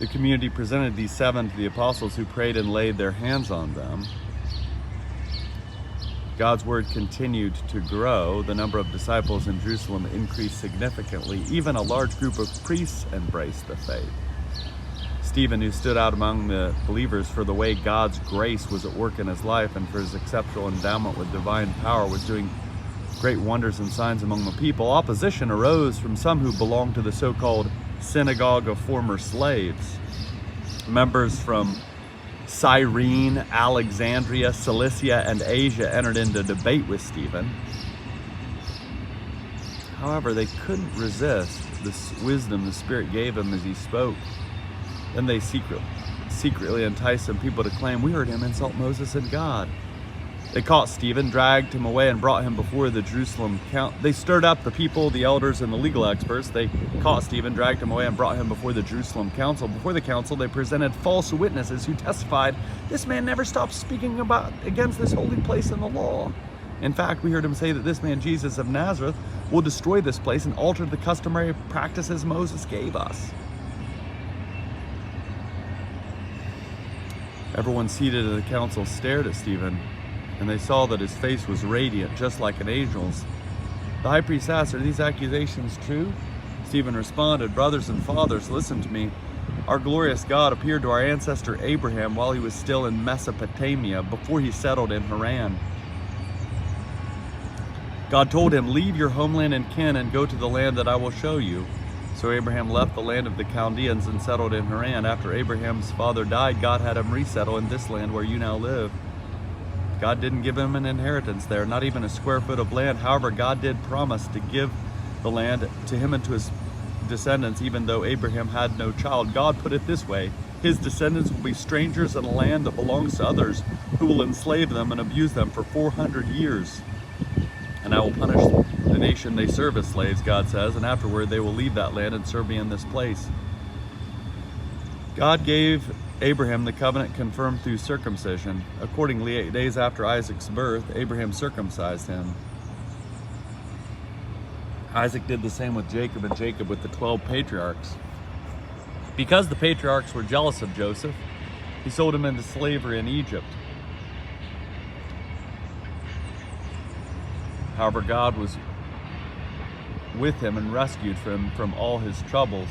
The community presented these 7 to the apostles, who prayed and laid their hands on them. God's word continued to grow. The number of disciples in Jerusalem increased significantly. Even a large group of priests embraced the faith. Stephen, who stood out among the believers for the way God's grace was at work in his life and for his exceptional endowment with divine power, was doing great wonders and signs among the people. Opposition arose from some who belonged to the so-called synagogue of former slaves. Members from Cyrene, Alexandria, Cilicia, and Asia entered into debate with Stephen. However, they couldn't resist the wisdom the Spirit gave him as he spoke. Then they secretly enticed some people to claim, "We heard him insult Moses and God." They caught Stephen, dragged him away, and brought him before the Jerusalem council. They stirred up the people, the elders, and the legal experts. They caught Stephen, dragged him away, and brought him before the Jerusalem council. Before the council, they presented false witnesses who testified, "This man never stopped speaking against this holy place and the law. In fact, we heard him say that this man, Jesus of Nazareth, will destroy this place and alter the customary practices Moses gave us." Everyone seated at the council stared at Stephen, and they saw that his face was radiant, just like an angel's. The high priest asked, "Are these accusations true?" Stephen responded, "Brothers and fathers, listen to me. Our glorious God appeared to our ancestor Abraham while he was still in Mesopotamia, before he settled in Haran. God told him, 'Leave your homeland and kin and go to the land that I will show you.' So Abraham left the land of the Chaldeans and settled in Haran. After Abraham's father died, God had him resettle in this land where you now live. God didn't give him an inheritance there, not even a square foot of land. However, God did promise to give the land to him and to his descendants, even though Abraham had no child. God put it this way: his descendants will be strangers in a land that belongs to others, who will enslave them and abuse them for 400 years. And I will punish the nation they serve as slaves," God says, "and afterward they will leave that land and serve me in this place." God gave Abraham the covenant confirmed through circumcision. Accordingly, 8 days after Isaac's birth, Abraham circumcised him. Isaac did the same with Jacob, and Jacob with the 12 patriarchs. Because the patriarchs were jealous of Joseph, he sold him into slavery in Egypt. However, God was with him and rescued him from all his troubles.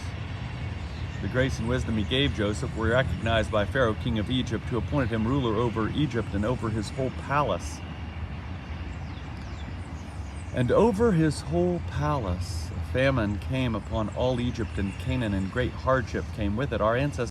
The grace and wisdom he gave Joseph were recognized by Pharaoh, king of Egypt, who appointed him ruler over Egypt and over his whole palace. And over his whole palace, a famine came upon all Egypt and Canaan, and great hardship came with it. Our ancestors